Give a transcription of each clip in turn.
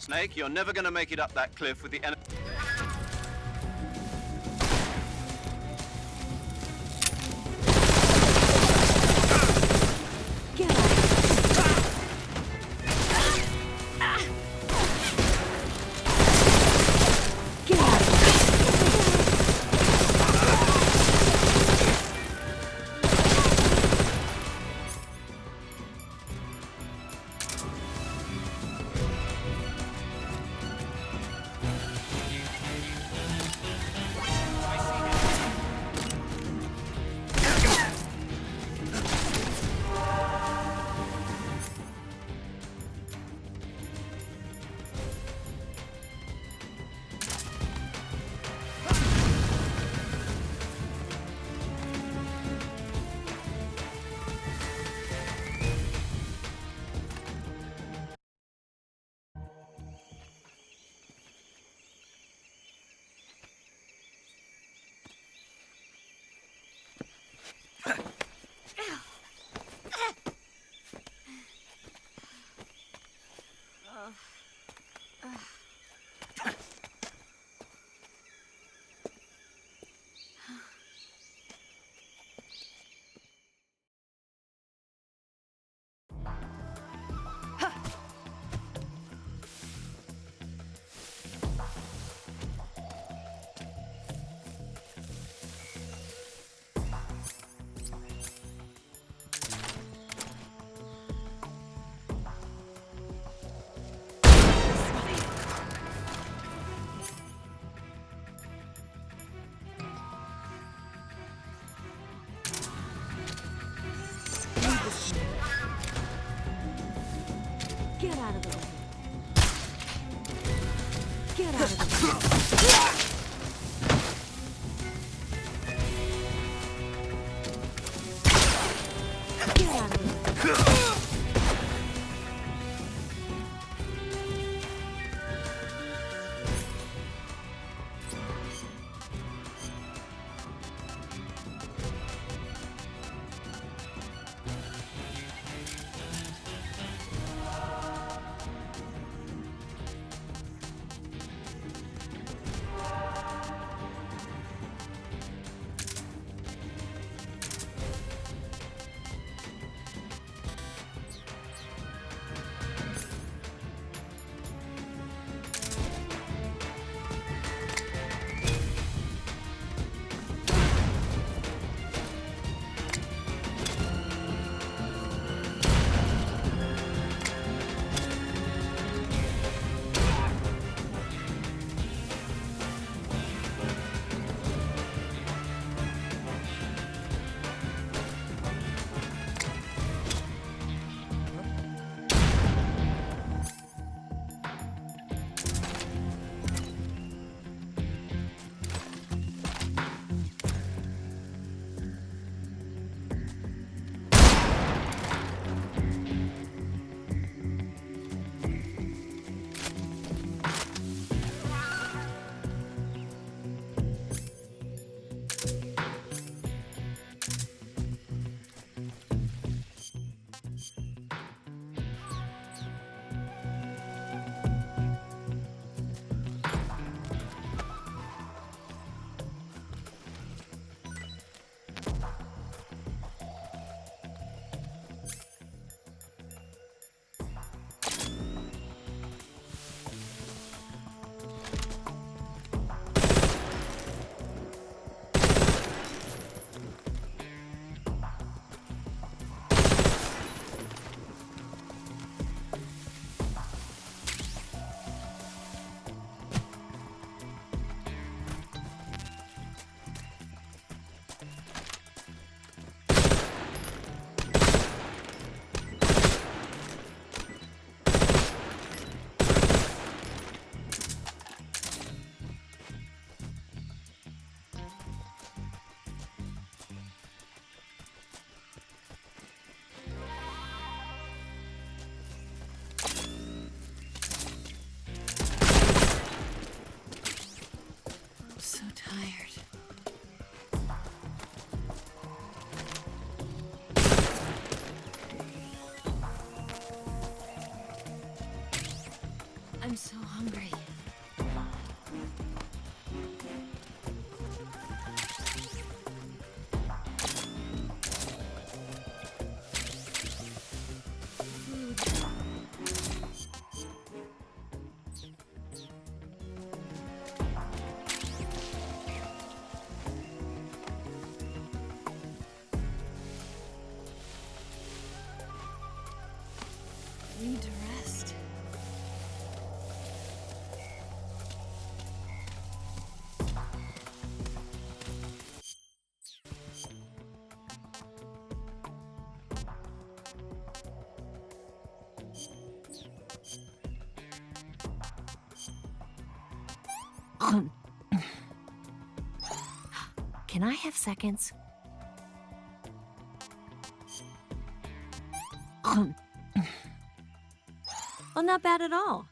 Snake, you're never gonna make it up that cliff with the enemy. Get out of the way. Get out of the way. Get out of the way. Need to rest. Can I have seconds? Well, not bad at all.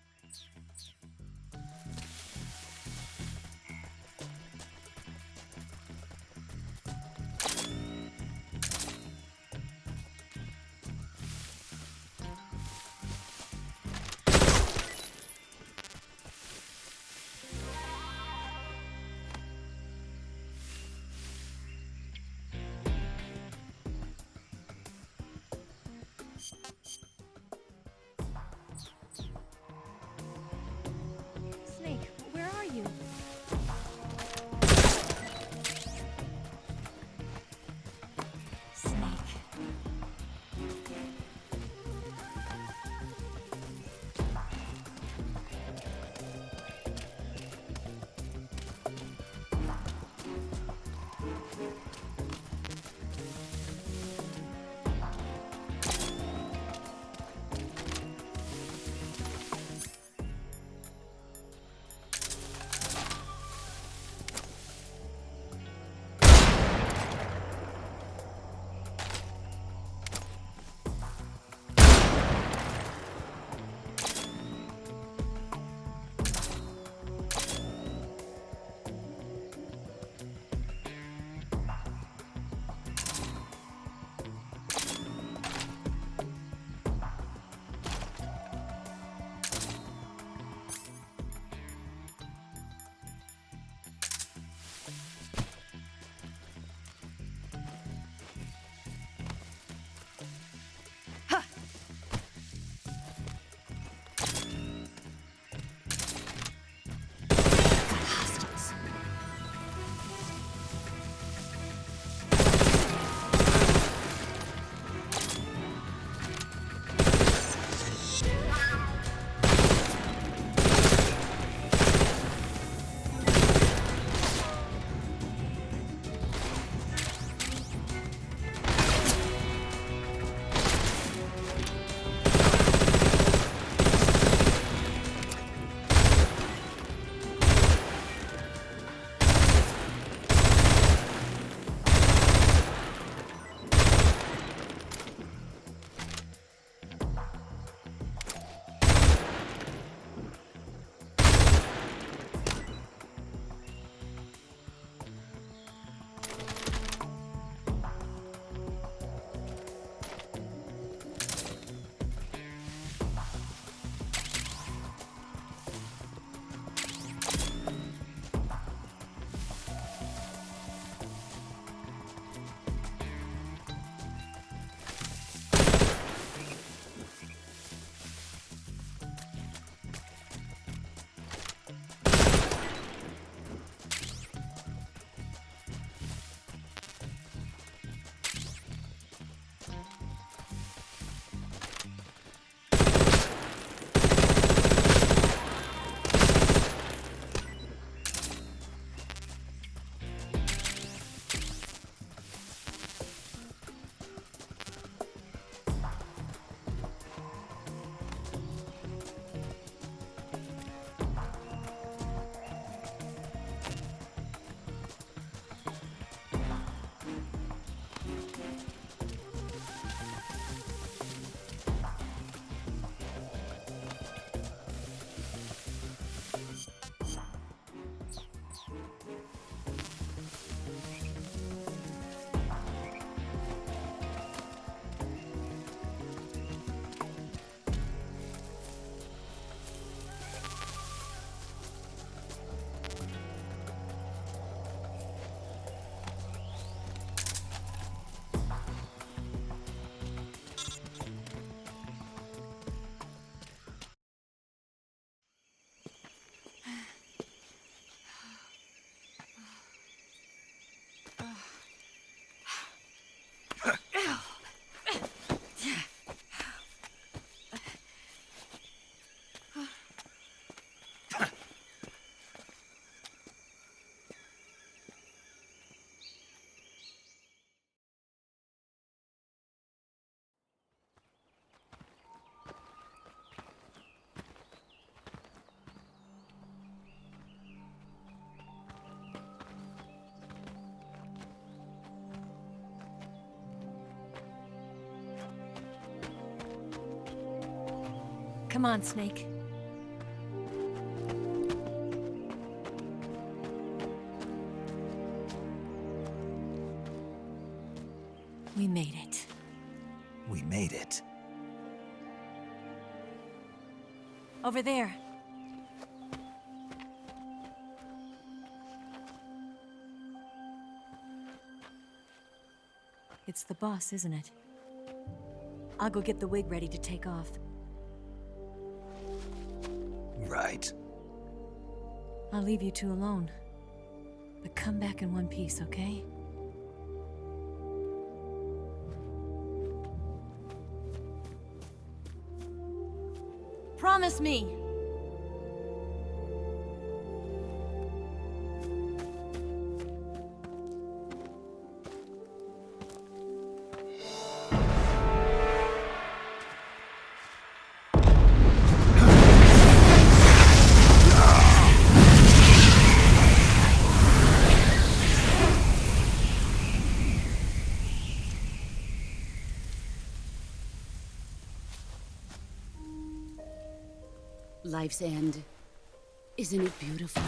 Come on, Snake. We made it. We made it. Over there. It's the boss, isn't it? I'll go get the wig ready to take off. Right. I'll leave you two alone. But come back in one piece, okay? Promise me! Life's end. Isn't it beautiful?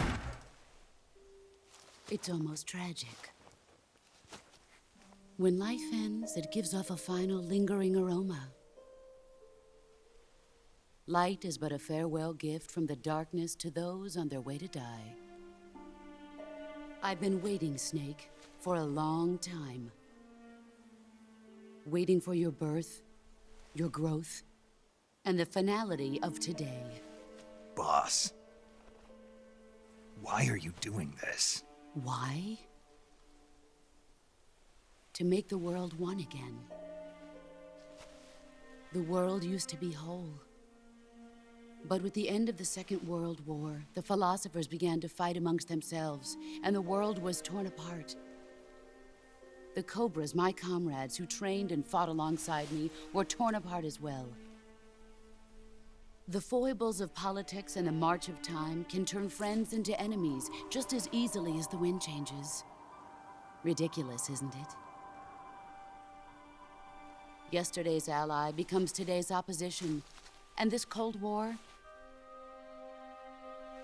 It's almost tragic. When life ends, it gives off a final lingering aroma. Light is but a farewell gift from the darkness to those on their way to die. I've been waiting, Snake, for a long time. Waiting for your birth, your growth, and the finality of today. Boss. Why are you doing this? Why? To make the world one again. The world used to be whole. But with the end of the Second World War, the philosophers began to fight amongst themselves, and the world was torn apart. The Cobras, my comrades who trained and fought alongside me, were torn apart as well. The foibles of politics and the march of time can turn friends into enemies just as easily as the wind changes. Ridiculous, isn't it? Yesterday's ally becomes today's opposition. And this Cold War?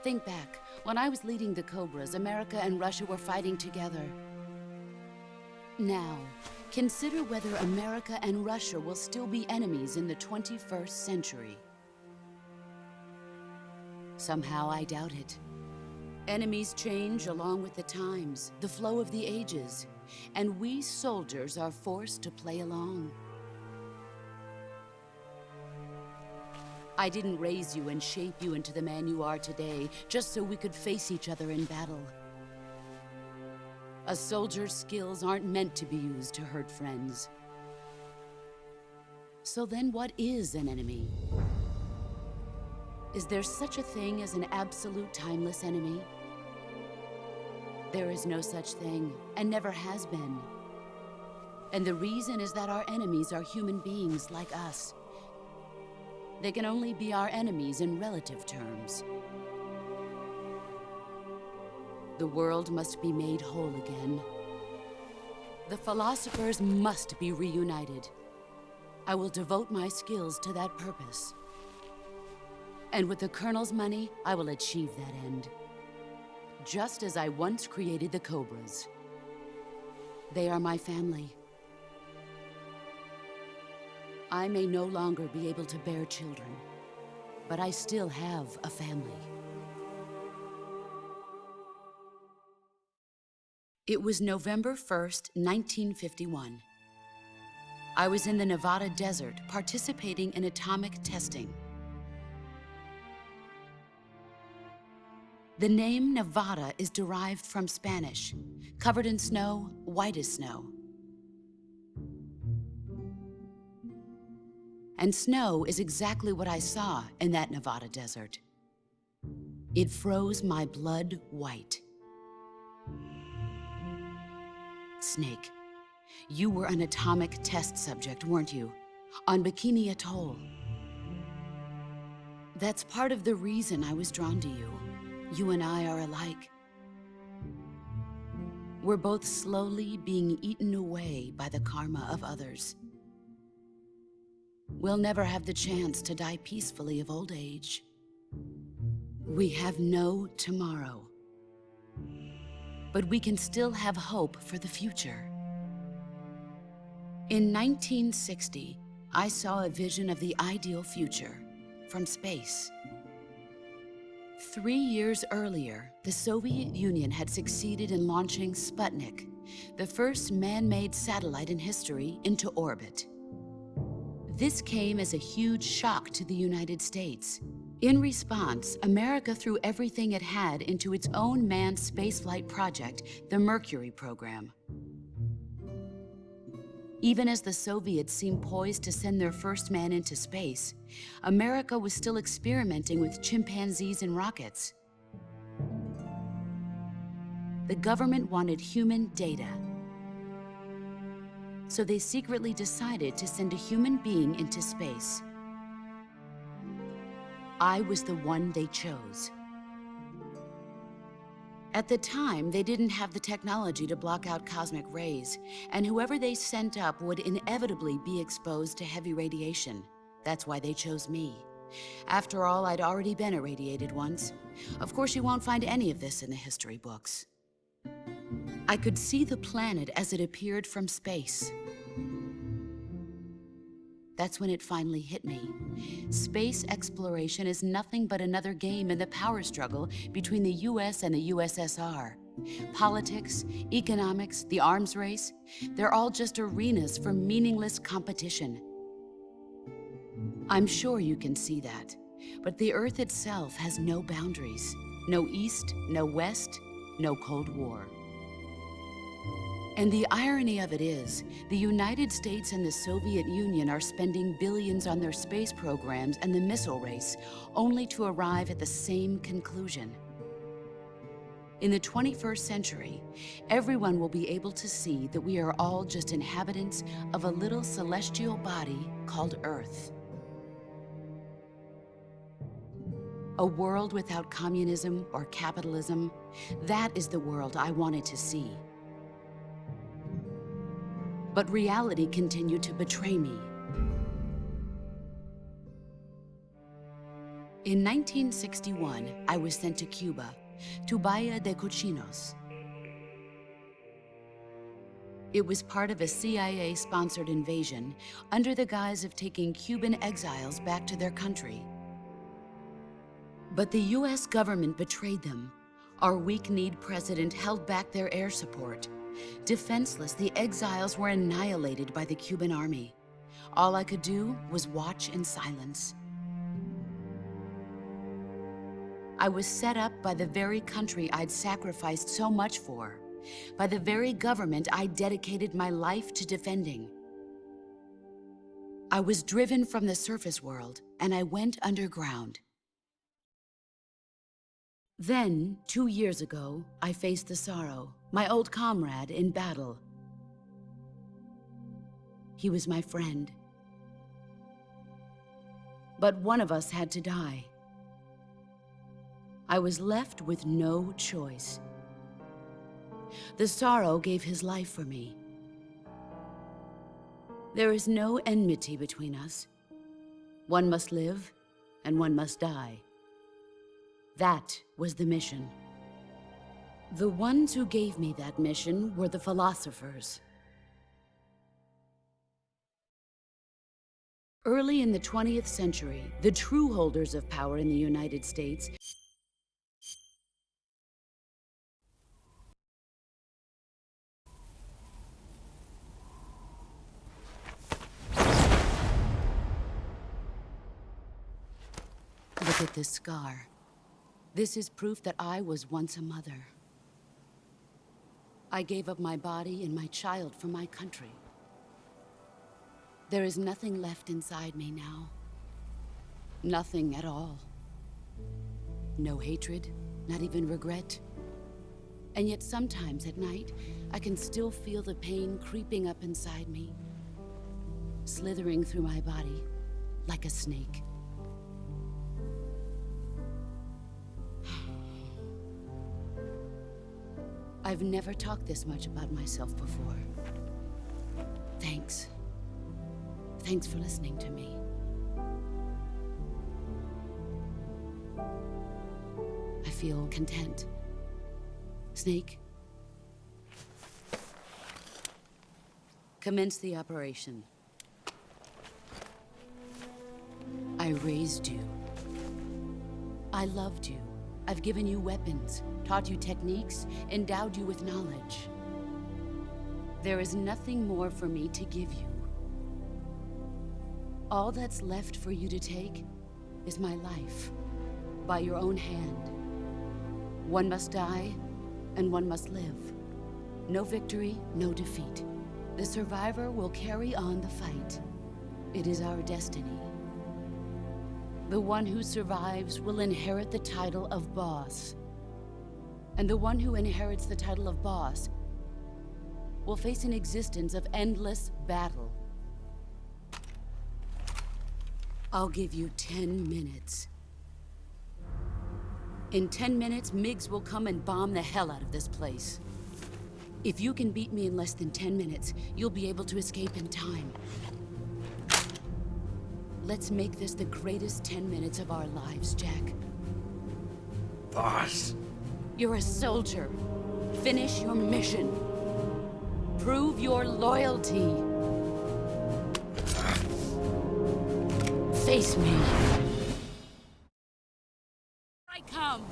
Think back. When I was leading the Cobras, America and Russia were fighting together. Now, consider whether America and Russia will still be enemies in the 21st century. Somehow I doubt it. Enemies change along with the times, the flow of the ages, and we soldiers are forced to play along. I didn't raise you and shape you into the man you are today just so we could face each other in battle. A soldier's skills aren't meant to be used to hurt friends. So then what is an enemy? Is there such a thing as an absolute timeless enemy? There is no such thing, and never has been. And the reason is that our enemies are human beings like us. They can only be our enemies in relative terms. The world must be made whole again. The philosophers must be reunited. I will devote my skills to that purpose. And with the Colonel's money, I will achieve that end. Just as I once created the Cobras. They are my family. I may no longer be able to bear children, but I still have a family. It was November 1st, 1951. I was in the Nevada desert participating in atomic testing. The name Nevada is derived from Spanish, covered in snow, white as snow. And snow is exactly what I saw in that Nevada desert. It froze my blood white. Snake, you were an atomic test subject, weren't you? On Bikini Atoll. That's part of the reason I was drawn to you. You and I are alike. We're both slowly being eaten away by the karma of others. we'll never have the chance to die peacefully of old age. We have no tomorrow. But we can still have hope for the future. In 1960, I saw a vision of the ideal future from space. 3 years earlier, the Soviet Union had succeeded in launching Sputnik, the first man-made satellite in history, into orbit. This came as a huge shock to the United States. In response, America threw everything it had into its own manned spaceflight project, the Mercury program. Even as the Soviets seemed poised to send their first man into space, America was still experimenting with chimpanzees and rockets. The government wanted human data. So they secretly decided to send a human being into space. I was the one they chose. At the time, they didn't have the technology to block out cosmic rays, and whoever they sent up would inevitably be exposed to heavy radiation. That's why they chose me. After all, I'd already been irradiated once. Of course, you won't find any of this in the history books. I could see the planet as it appeared from space. That's when it finally hit me. Space exploration is nothing but another game in the power struggle between the US and the USSR. Politics, economics, the arms race, they're all just arenas for meaningless competition. I'm sure you can see that, but the Earth itself has no boundaries. No East, no West, no Cold War. And the irony of it is, the United States and the Soviet Union are spending billions on their space programs and the missile race, only to arrive at the same conclusion. In the 21st century, everyone will be able to see that we are all just inhabitants of a little celestial body called Earth. A world without communism or capitalism, that is the world I wanted to see. But reality continued to betray me. In 1961, I was sent to Cuba, to Bahia de Cochinos. It was part of a CIA-sponsored invasion under the guise of taking Cuban exiles back to their country. But the US government betrayed them. Our weak-kneed president held back their air support. Defenseless, the exiles were annihilated by the Cuban army. All I could do was watch in silence. I was set up by the very country I'd sacrificed so much for, by the very government I dedicated my life to defending. I was driven from the surface world, and I went underground. Then, 2 years ago, I faced the Sorrow, my old comrade in battle. He was my friend. But one of us had to die. I was left with no choice. The Sorrow gave his life for me. There is no enmity between us. One must live, and one must die. That was the mission. The ones who gave me that mission were the philosophers. Early in the 20th century, the true holders of power in the United States Look at this scar. This is proof that I was once a mother. I gave up my body and my child for my country. There is nothing left inside me now. Nothing at all. No hatred, not even regret. And yet sometimes at night, I can still feel the pain creeping up inside me, slithering through my body like a snake. I've never talked this much about myself before. Thanks. Thanks for listening to me. I feel content. Snake, commence the operation. I raised you. I loved you. I've given you weapons, taught you techniques, endowed you with knowledge. There is nothing more for me to give you. All that's left for you to take is my life, by your own hand. One must die, and one must live. No victory, no defeat. The survivor will carry on the fight. It is our destiny. The one who survives will inherit the title of boss. And the one who inherits the title of boss will face an existence of endless battle. I'll give you 10 minutes. In 10 minutes, MiGs will come and bomb the hell out of this place. If you can beat me in less than 10 minutes, you'll be able to escape in time. Let's make this the greatest 10 minutes of our lives, Jack. Boss. You're a soldier. Finish your mission. Prove your loyalty. Face me. I come.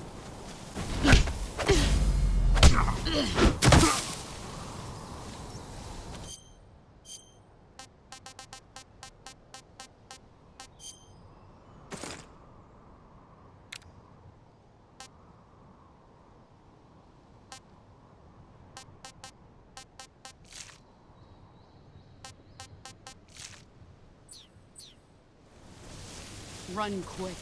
Run quick.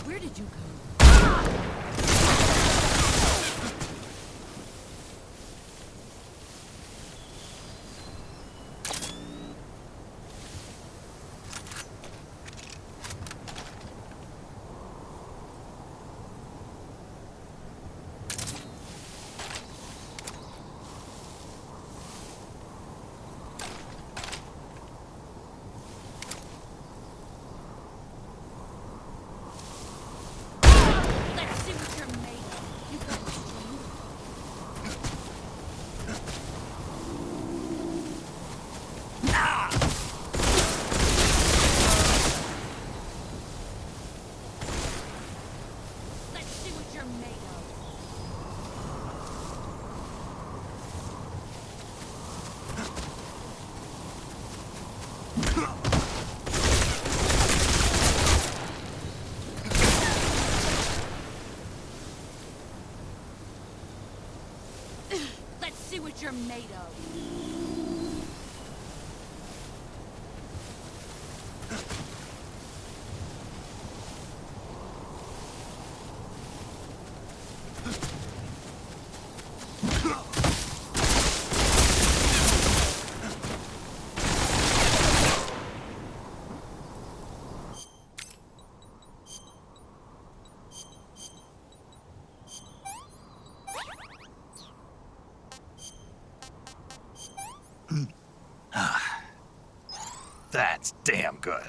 Where did you go? see what you're made of. That's damn good.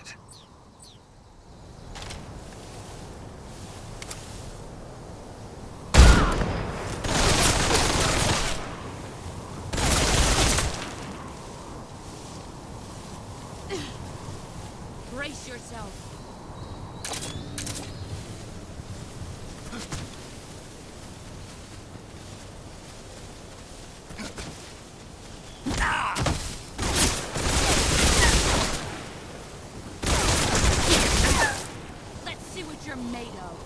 Brace yourself. Let's see what you're made of.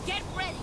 Get ready!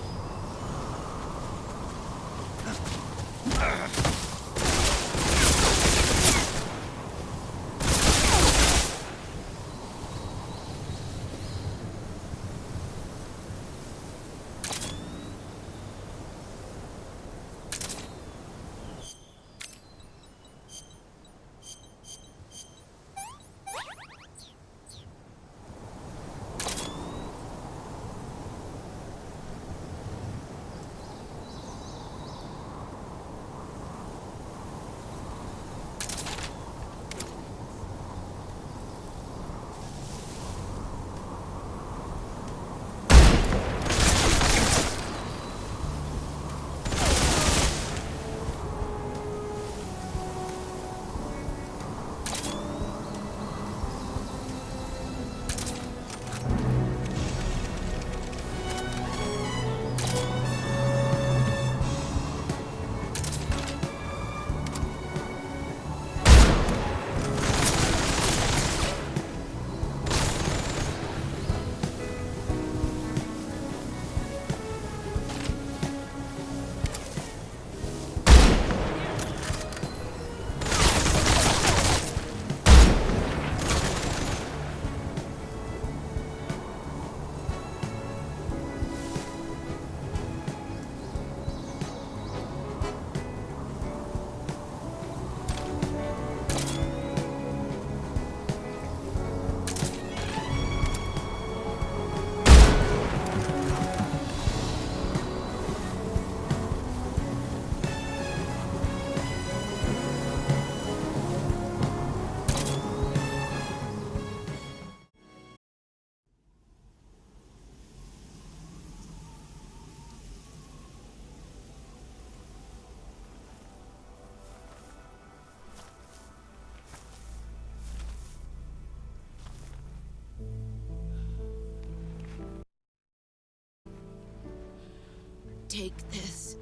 Take this.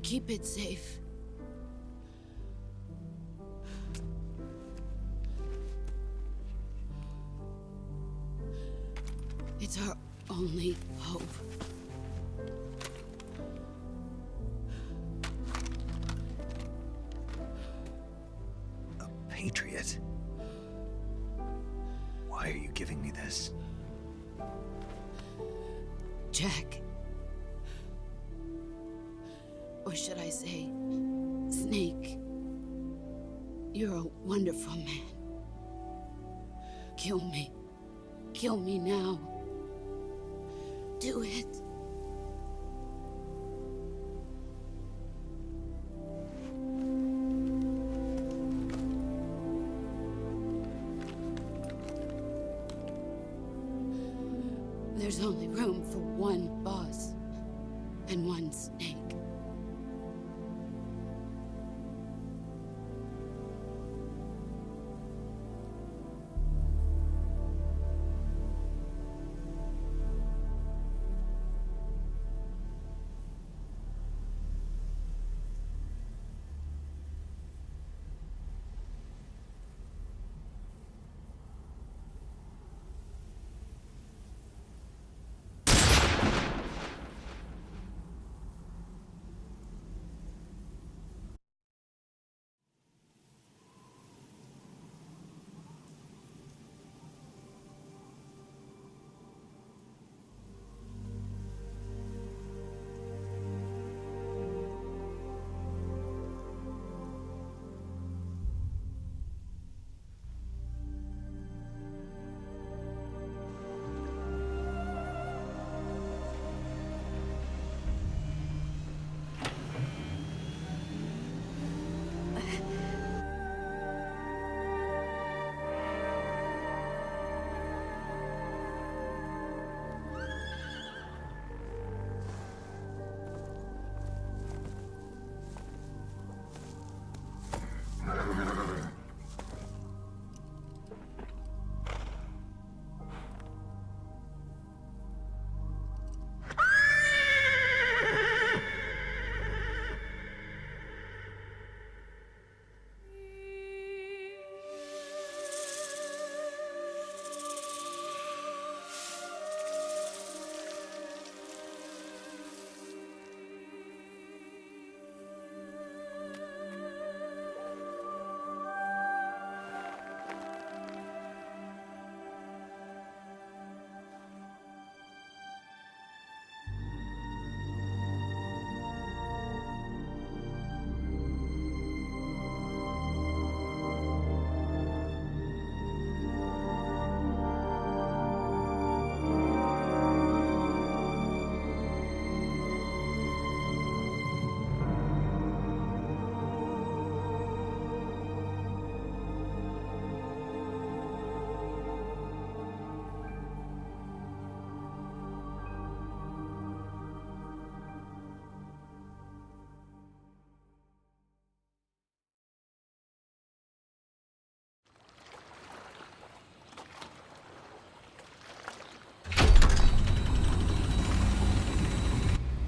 Keep it safe. It's our only hope. A patriot? Why are you giving me this? Jack. Or should I say, Snake? You're a wonderful man. Kill me. Kill me now. Do it. There's only room for one boss and one snake.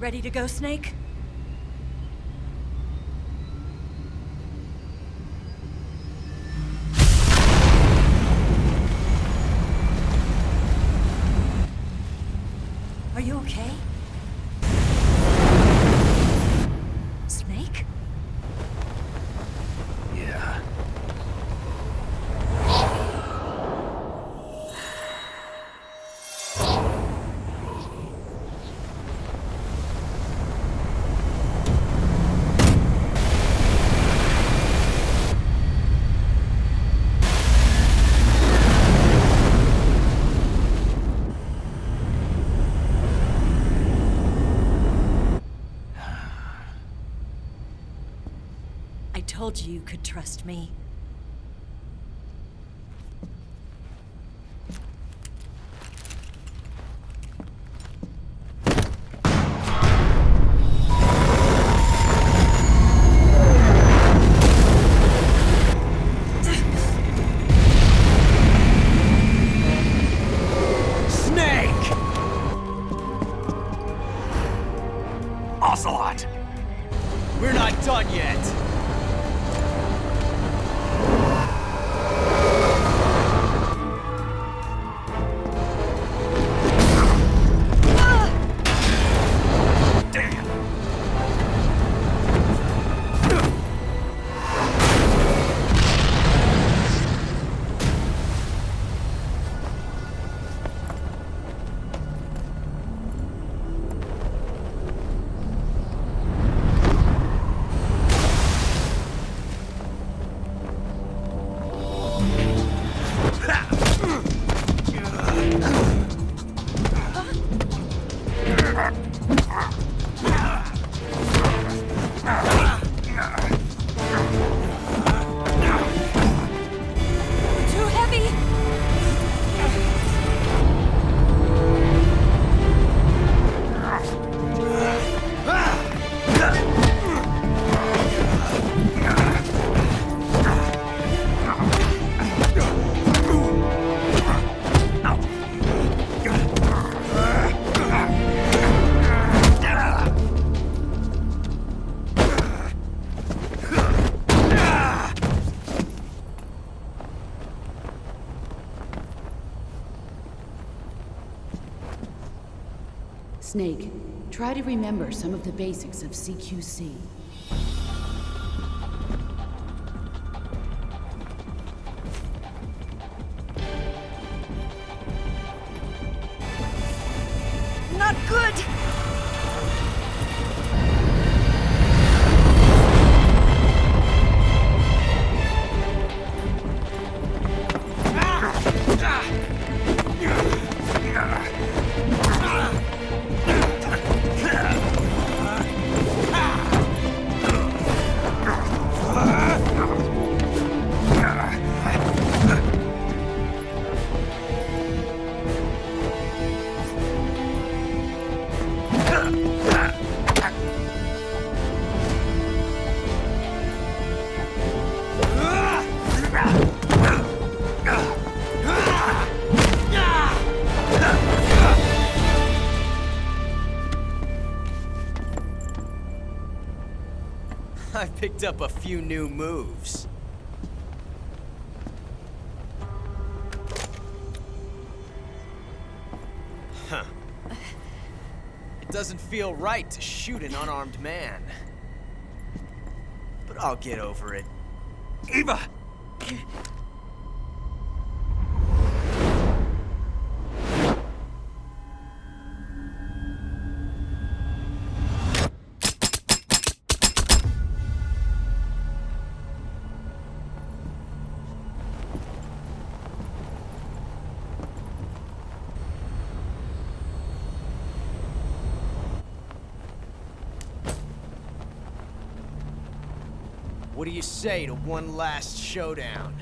Ready to go, Snake? Are you okay? Snake? Yeah. I told you could trust me. Snake! Ocelot! We're not done yet. Damn! Too heavy! Snake, try to remember some of the basics of CQC. Not good! I picked up a few new moves. Huh. It doesn't feel right to shoot an unarmed man. But I'll get over it. Eva! What do you say to one last showdown?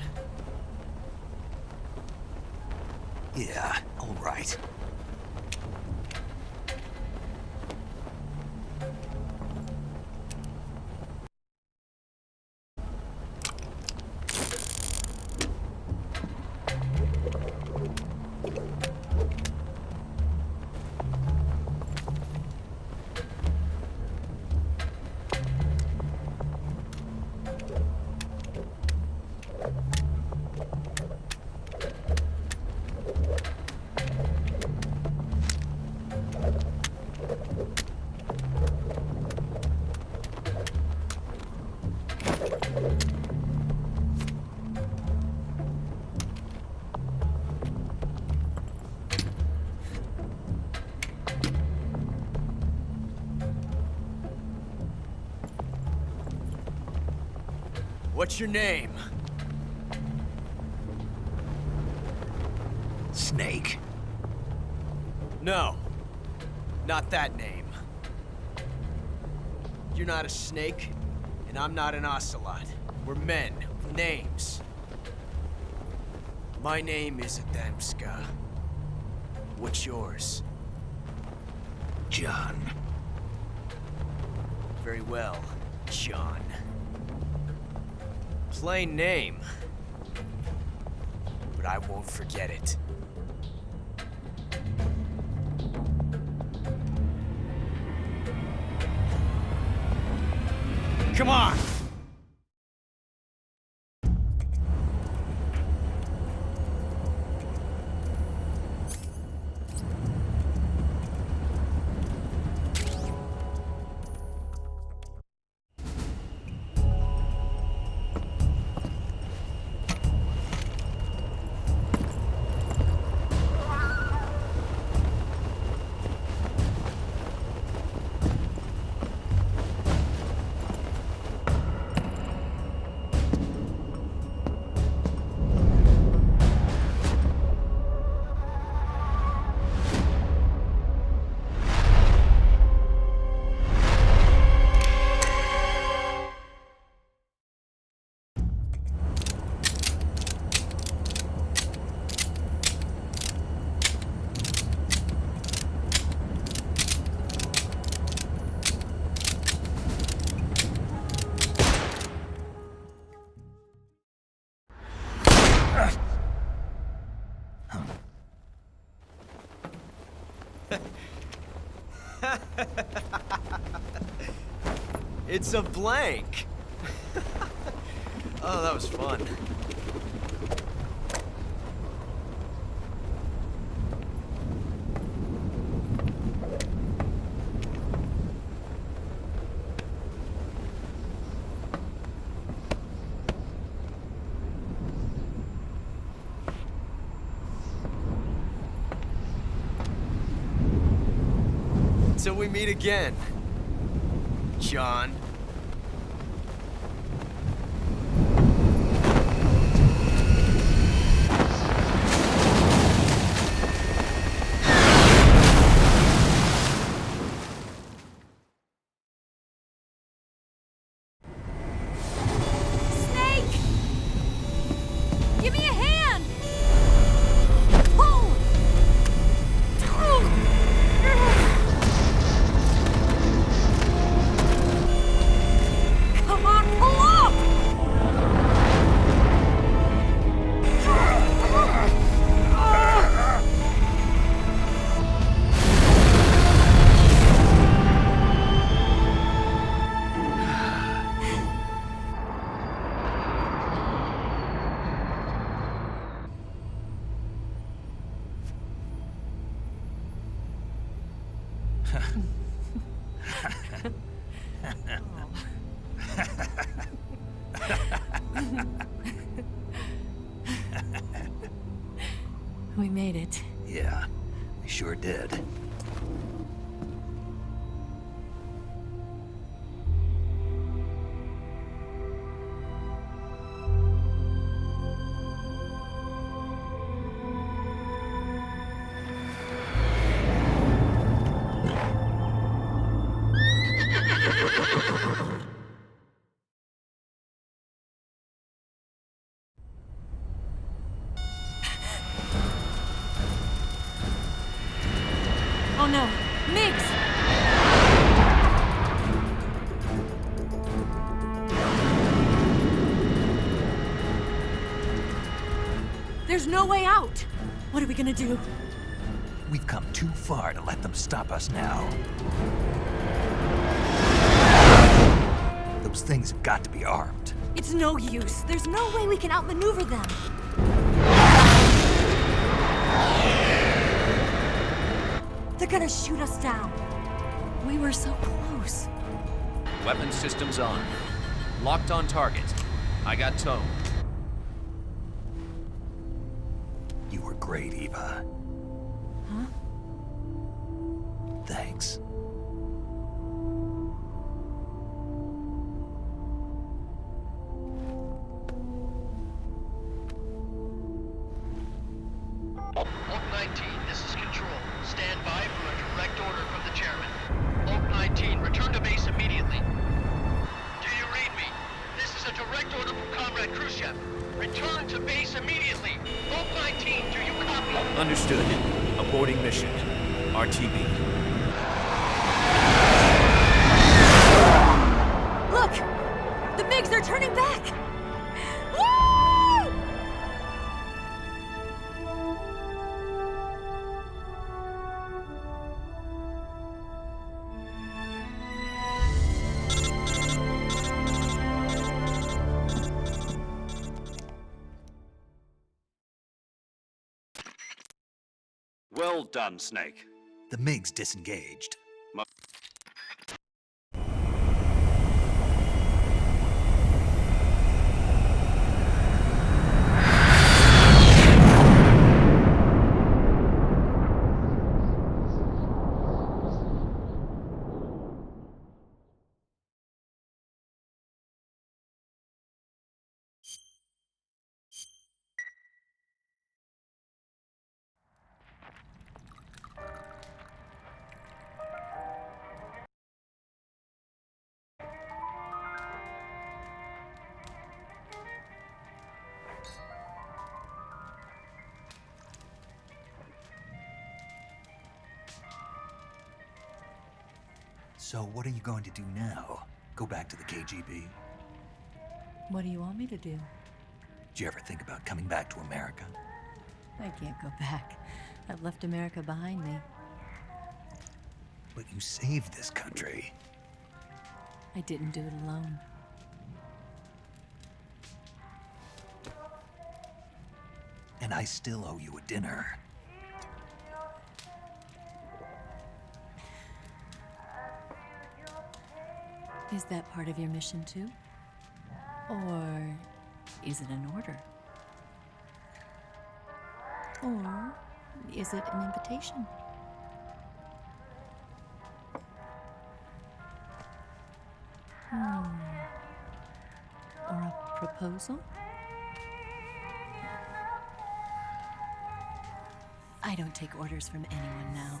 Yeah, all right. What's your name? Snake. No. Not that name. You're not a snake, and I'm not an ocelot. We're men with names. My name is Adamska. What's yours? John. Very well, John. Plain name. But I won't forget it. Come on! It's a blank. Oh, that was fun. Till we meet again, John. Give me a hand! Pull! Come on, pull up! We made it. Yeah, we sure did. Oh no, Mix! There's no way out! What are we gonna do? We've come too far to let them stop us now. Those things have got to be armed. It's no use. There's no way we can outmaneuver them. They're gonna shoot us down. We were so close. Weapon systems on. Locked on target. I got towed. You were great, Eva. Huh? Thanks. to base immediately. Vault 19, do you copy? Understood. Aborting mission. RTB. Look! The MiGs are turning back! Woo! Well done, Snake. The MiG's disengaged. So what are you going to do now? Go back to the KGB? What do you want me to do? Did you ever think about coming back to America? I can't go back. I've left America behind me. But you saved this country. I didn't do it alone. And I still owe you a dinner. Is that part of your mission too? Or is it an order? Or is it an invitation? Or a proposal? I don't take orders from anyone now.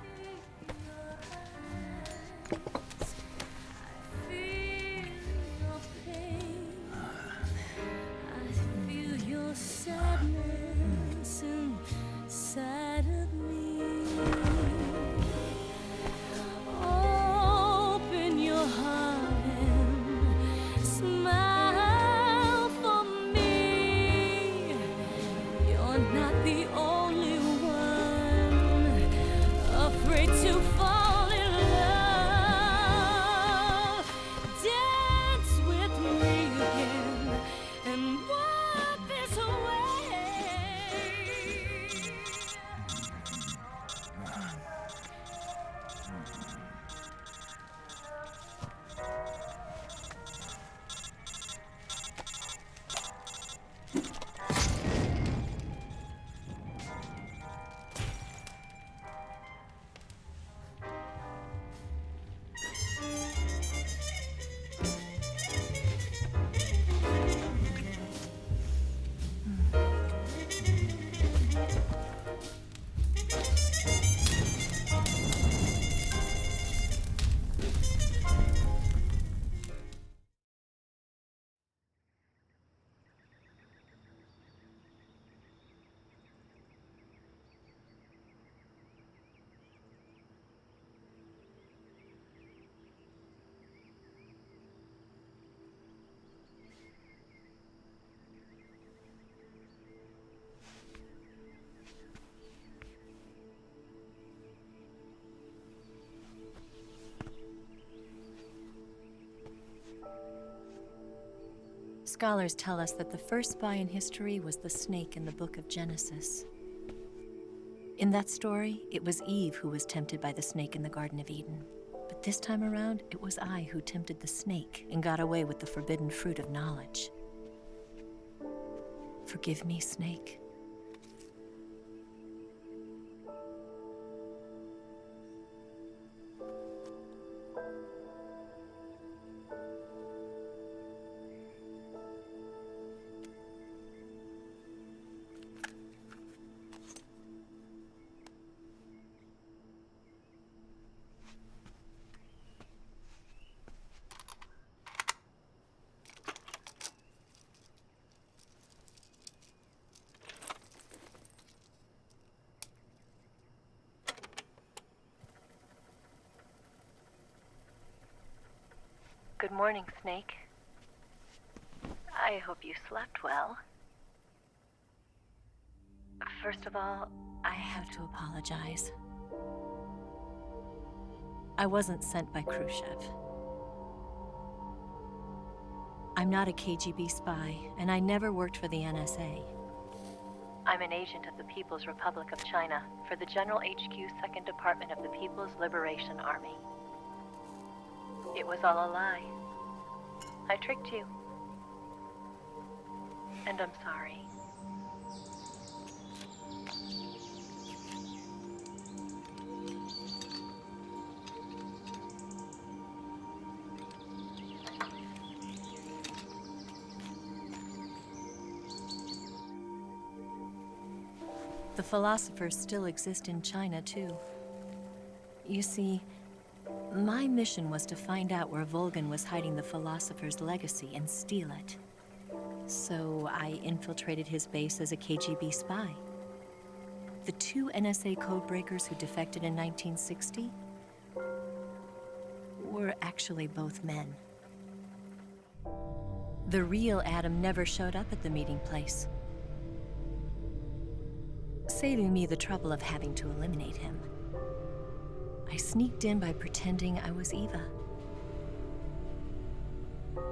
Scholars tell us that the first spy in history was the snake in the book of Genesis. In that story, it was Eve who was tempted by the snake in the Garden of Eden. But this time around, it was I who tempted the snake and got away with the forbidden fruit of knowledge. Forgive me, Snake. Good morning, Snake. I hope you slept well. First of all, I have to apologize. I wasn't sent by Khrushchev. I'm not a KGB spy, and I never worked for the NSA. I'm an agent of the People's Republic of China for the General HQ 2nd Department of the People's Liberation Army. It was all a lie. I tricked you. And I'm sorry. The philosophers still exist in China, too. You see, my mission was to find out where Volgan was hiding the philosopher's legacy and steal it. So I infiltrated his base as a KGB spy. The two NSA codebreakers who defected in 1960 were actually both men. The real Adam never showed up at the meeting place, saving me the trouble of having to eliminate him. I sneaked in by pretending I was Eva.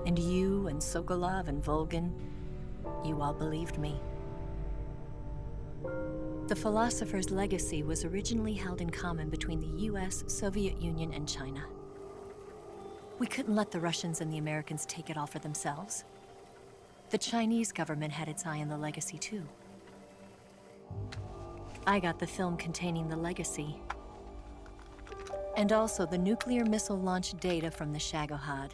And you and Sokolov and Volgan, you all believed me. The philosopher's legacy was originally held in common between the US, Soviet Union, and China. We couldn't let the Russians and the Americans take it all for themselves. The Chinese government had its eye on the legacy, too. I got the film containing the legacy, and also the nuclear missile launch data from the Shagohod.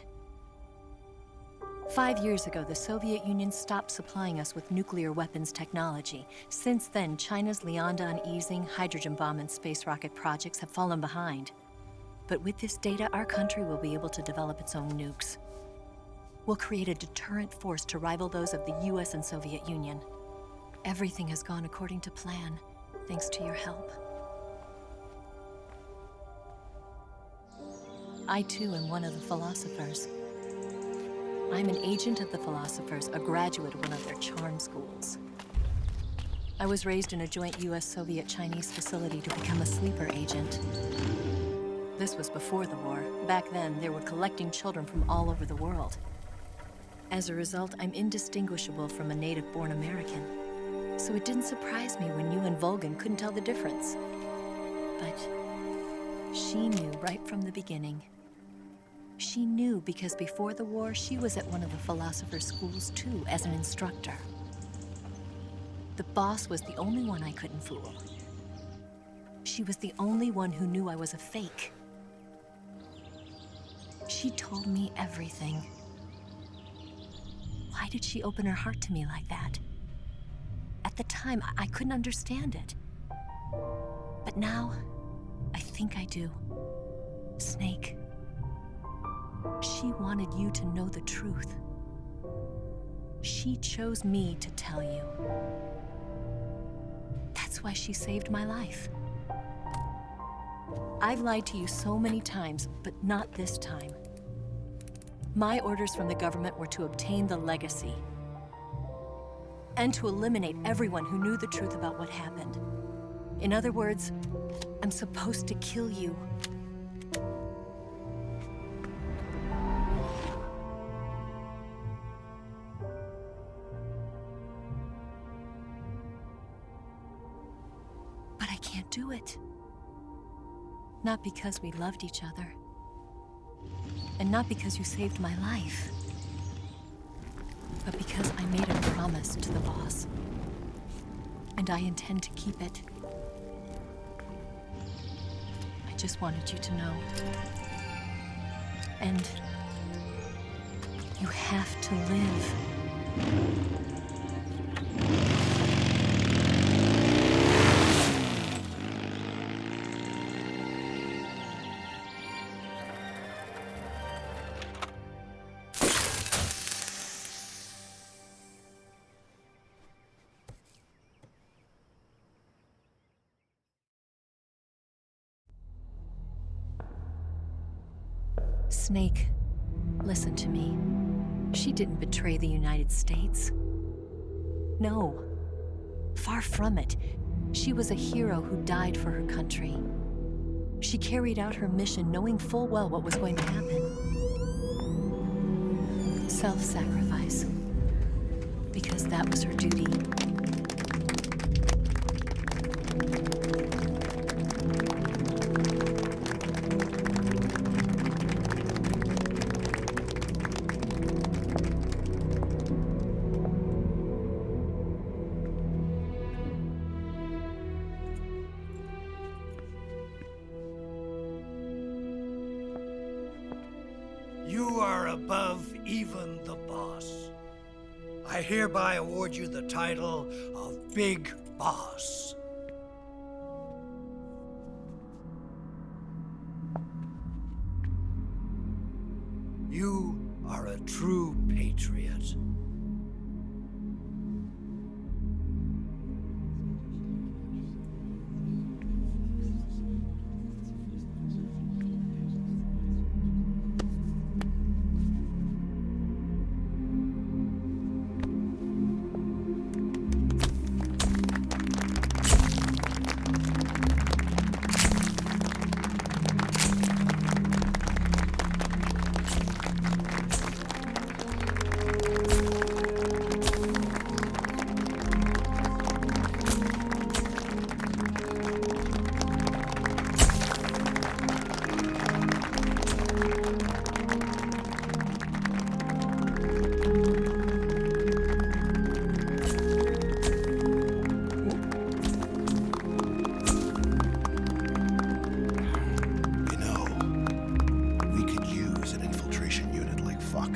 5 years ago, the Soviet Union stopped supplying us with nuclear weapons technology. Since then, China's Liaodong easing, hydrogen bomb, and space rocket projects have fallen behind. But with this data, our country will be able to develop its own nukes. We'll create a deterrent force to rival those of the US and Soviet Union. Everything has gone according to plan, thanks to your help. I too am one of the philosophers. I'm an agent of the philosophers, a graduate of one of their charm schools. I was raised in a joint US-Soviet-Chinese facility to become a sleeper agent. This was before the war. Back then, they were collecting children from all over the world. As a result, I'm indistinguishable from a native-born American. So it didn't surprise me when you and Volgan couldn't tell the difference. But she knew right from the beginning. She knew because before the war, she was at one of the philosopher's schools too, as an instructor. The boss was the only one I couldn't fool. She was the only one who knew I was a fake. She told me everything. Why did she open her heart to me like that? At the time, I couldn't understand it. But now, I think I do. Snake. She wanted you to know the truth. She chose me to tell you. That's why she saved my life. I've lied to you so many times, but not this time. My orders from the government were to obtain the legacy and to eliminate everyone who knew the truth about what happened. In other words, I'm supposed to kill you. But I can't do it. Not because we loved each other. And not because you saved my life. But because I made a promise to the boss. And I intend to keep it. I just wanted you to know. And you have to live. Snake, Listen to me. She didn't betray the United States. No. Far from it. She was a hero who died for her country. She carried out her mission knowing full well what was going to happen. Self-sacrifice. Because that was her duty. You are above even the boss. I hereby award you the title of Big Boss. You are a true patriot.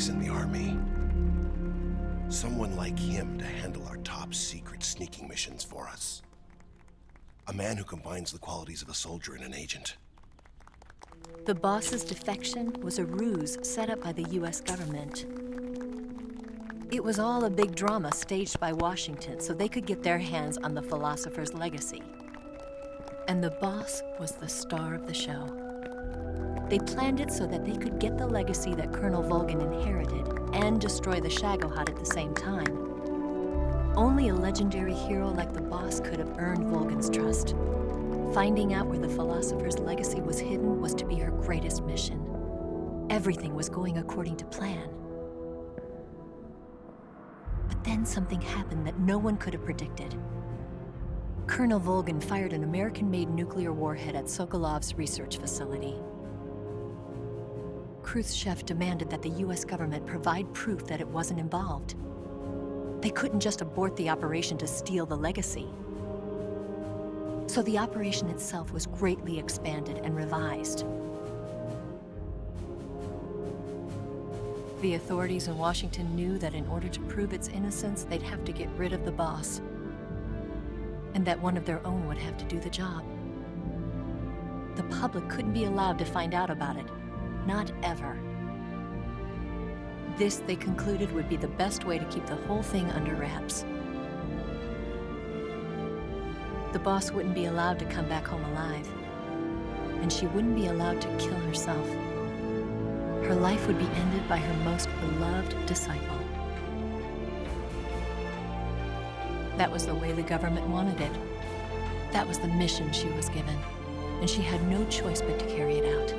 In the army. Someone like him to handle our top secret sneaking missions for us. A man who combines the qualities of a soldier and an agent. The boss's defection was a ruse set up by the US government. It was all a big drama staged by Washington so they could get their hands on the philosopher's legacy. And the boss was the star of the show. They planned it so that they could get the legacy that Colonel Volgin inherited and destroy the Shagohod at the same time. Only a legendary hero like the boss could have earned Volgin's trust. Finding out where the philosopher's legacy was hidden was to be her greatest mission. Everything was going according to plan. But then something happened that no one could have predicted. Colonel Volgin fired an American-made nuclear warhead at Sokolov's research facility. Khrushchev demanded that the US government provide proof that it wasn't involved. They couldn't just abort the operation to steal the legacy. So the operation itself was greatly expanded and revised. The authorities in Washington knew that in order to prove its innocence, they'd have to get rid of the boss, and that one of their own would have to do the job. The public couldn't be allowed to find out about it. Not ever. This, they concluded, would be the best way to keep the whole thing under wraps. The boss wouldn't be allowed to come back home alive, and she wouldn't be allowed to kill herself. Her life would be ended by her most beloved disciple. That was the way the government wanted it. That was the mission she was given, and she had no choice but to carry it out.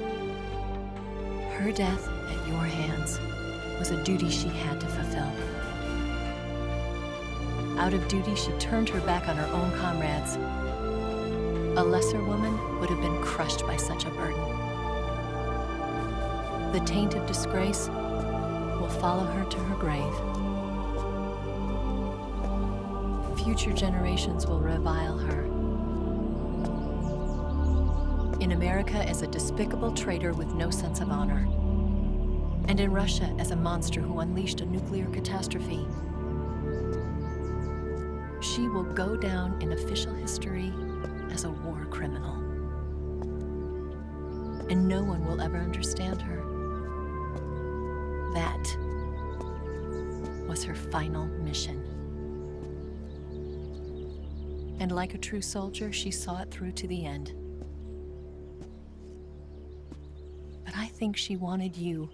Her death at your hands was a duty she had to fulfill. Out of duty, she turned her back on her own comrades. A lesser woman would have been crushed by such a burden. The taint of disgrace will follow her to her grave. Future generations will revile her. In America as a despicable traitor with no sense of honor. And in Russia as a monster who unleashed a nuclear catastrophe. She will go down in official history as a war criminal. And no one will ever understand her. That was her final mission. And like a true soldier, she saw it through to the end. But I think she wanted you